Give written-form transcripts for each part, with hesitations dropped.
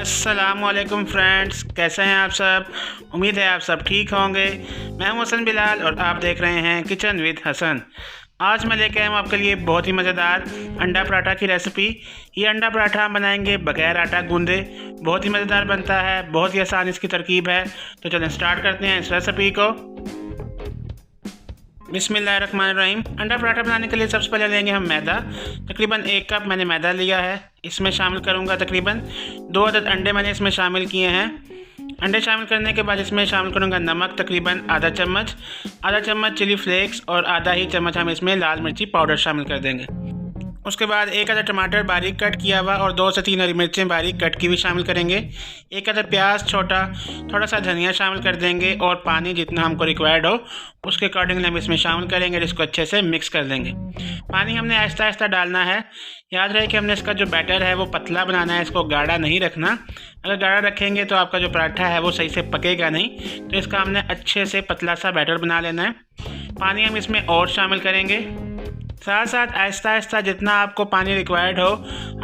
अस्सलामुअलैकुम फ्रेंड्स, कैसे हैं आप सब। उम्मीद है आप सब ठीक होंगे। मैं हूं हसन बिलाल और आप देख रहे हैं किचन विद हसन। आज मैं लेके आया हूँ आपके लिए बहुत ही मज़ेदार अंडा पराठा की रेसिपी। ये अंडा पराठा हम बनाएंगे बगैर आटा गूंदे। बहुत ही मज़ेदार बनता है, बहुत ही आसान इसकी तरकीब है। तो चलें स्टार्ट करते हैं इस रेसिपी को। बिस्मिल्लाहिर्रहमानिर्रहीम। अंडा पराठा बनाने के लिए सबसे पहले लेंगे हम मैदा। तकरीबन 1 कप मैंने मैदा लिया है। इसमें शामिल करूंगा तकरीबन 2 अदद अंडे मैंने इसमें शामिल किए हैं। अंडे शामिल करने के बाद इसमें शामिल करूंगा नमक तकरीबन आधा चम्मच चिली फ्लेक्स और आधा ही चम्मच हम इसमें लाल मिर्ची पाउडर शामिल कर देंगे। उसके बाद 1 अदद टमाटर बारीक कट किया हुआ और 2 से 3 हरी मिर्चें बारीक कट की भी शामिल करेंगे। 1 अदद प्याज छोटा, थोड़ा सा धनिया शामिल कर देंगे और पानी जितना हमको रिक्वायर्ड हो उसके अकॉर्डिंगली हम इसमें शामिल करेंगे और इसको अच्छे से मिक्स कर देंगे। पानी हमने आहिस्ता आहिस्ता डालना है। याद रहे कि हमने इसका जो बैटर है वो पतला बनाना है, इसको गाढ़ा नहीं रखना। अगर गाढ़ा रखेंगे तो आपका जो पराठा है वो सही से पकेगा नहीं। तो इसका हमने अच्छे से पतला सा बैटर बना लेना है। पानी हम इसमें और शामिल करेंगे। साथ साथ आहिस्ता आहिस्ता जितना आपको पानी रिक्वायर्ड हो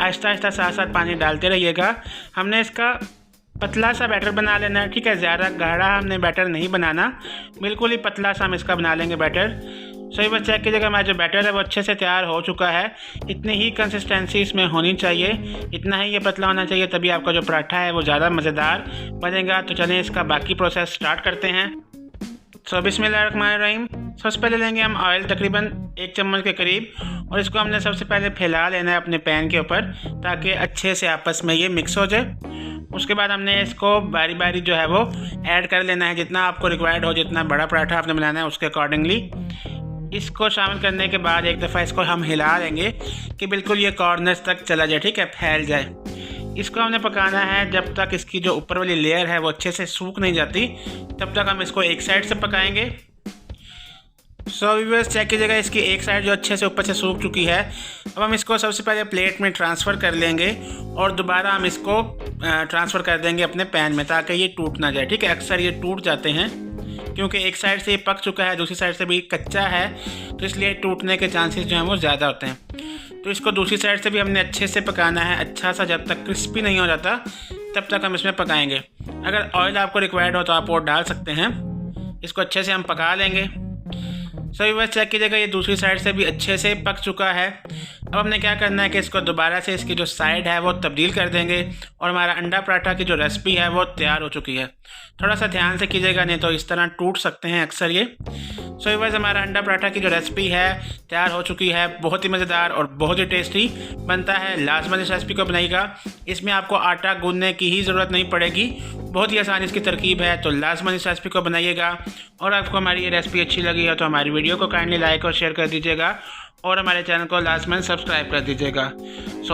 आहिस्ता आहिस्ता साथ पानी डालते रहिएगा। हमने इसका पतला सा बैटर बना लेना है, ठीक है। ज़्यादा गाढ़ा हमने बैटर नहीं बनाना, बिल्कुल ही पतला सा हम इसका बना लेंगे बैटर। सही बस चेक कीजिएगा हमारा जो बैटर है वो अच्छे से तैयार हो चुका है। इतनी ही कंसिस्टेंसी इसमें होनी चाहिए, इतना ही ये पतला होना चाहिए, तभी आपका जो पराठा है वो ज़्यादा मज़ेदार बनेगा। तो चलें इसका बाकी प्रोसेस स्टार्ट करते हैं। बिस्मिल्लाहिर्रहमानिर्रहीम। सबसे पहले लेंगे हम ऑयल तकरीबन 1 चम्मच के करीब और इसको हमने सबसे पहले फैला लेना है अपने पैन के ऊपर ताकि अच्छे से आपस में ये मिक्स हो जाए। उसके बाद हमने इसको बारी बारी जो है वो ऐड कर लेना है, जितना आपको रिक्वायर्ड हो, जितना बड़ा पराठा आपने बनाना है उसके अकॉर्डिंगली। इसको शामिल करने के बाद एक दफ़ा इसको हम हिला लेंगे कि बिल्कुल ये कॉर्नर्स तक चला जाए, ठीक है, फैल जाए। इसको हमने पकाना है जब तक इसकी जो ऊपर वाली लेयर है वो अच्छे से सूख नहीं जाती, तब तक हम इसको एक साइड से पकाएंगे। व्यूअर्स चेक कीजिएगा, इसकी एक साइड जो अच्छे से ऊपर से सूख चुकी है। अब हम इसको सबसे पहले प्लेट में ट्रांसफ़र कर लेंगे और दोबारा हम इसको ट्रांसफ़र कर देंगे अपने पैन में ताकि ये टूट ना जाए, ठीक है। अक्सर ये टूट जाते हैं क्योंकि एक साइड से ये पक चुका है, दूसरी साइड से भी कच्चा है, तो इसलिए टूटने के चांसेस जो हैं वो ज़्यादा होते हैं। तो इसको दूसरी साइड से भी हमने अच्छे से पकाना है, अच्छा सा, जब तक क्रिस्पी नहीं हो जाता तब तक हम इसमें पकाएंगे। अगर ऑयल आपको रिक्वायर्ड हो तो आप और डाल सकते हैं। इसको अच्छे से हम पका लेंगे। सभी बस चेक कीजिएगा, ये दूसरी साइड से भी अच्छे से पक चुका है। अब हमने क्या करना है कि इसको दोबारा से इसकी जो साइड है वो तब्दील कर देंगे और हमारा अंडा पराठा की जो रेसिपी है वो तैयार हो चुकी है। थोड़ा सा ध्यान से कीजिएगा, नहीं तो इस तरह टूट सकते हैं अक्सर ये। सो बस हमारा अंडा पराठा की जो रेसिपी है तैयार हो चुकी है। बहुत ही मज़ेदार और बहुत ही टेस्टी बनता है। लाजमन इस रेसिपी को बनाइएगा, इसमें आपको आटा गूंदने की ही ज़रूरत नहीं पड़ेगी, बहुत ही आसान इसकी तरकीब है। तो लाजमन इस रेसिपी को बनाइएगा। और आपको हमारी ये रेसिपी अच्छी लगी है तो हमारी वीडियो को काइंडली लाइक और शेयर कर दीजिएगा और हमारे चैनल को लाजमन सब्सक्राइब कर दीजिएगा।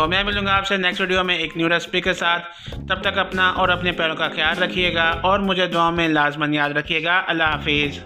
मैं मिलूँगा आपसे नेक्स्ट वीडियो में एक न्यू रेसिपी के साथ। तब तक अपना और अपने पैरों का ख्याल रखिएगा और मुझे दुआ में लाजमन याद रखिएगा। अल्लाह हाफिज़।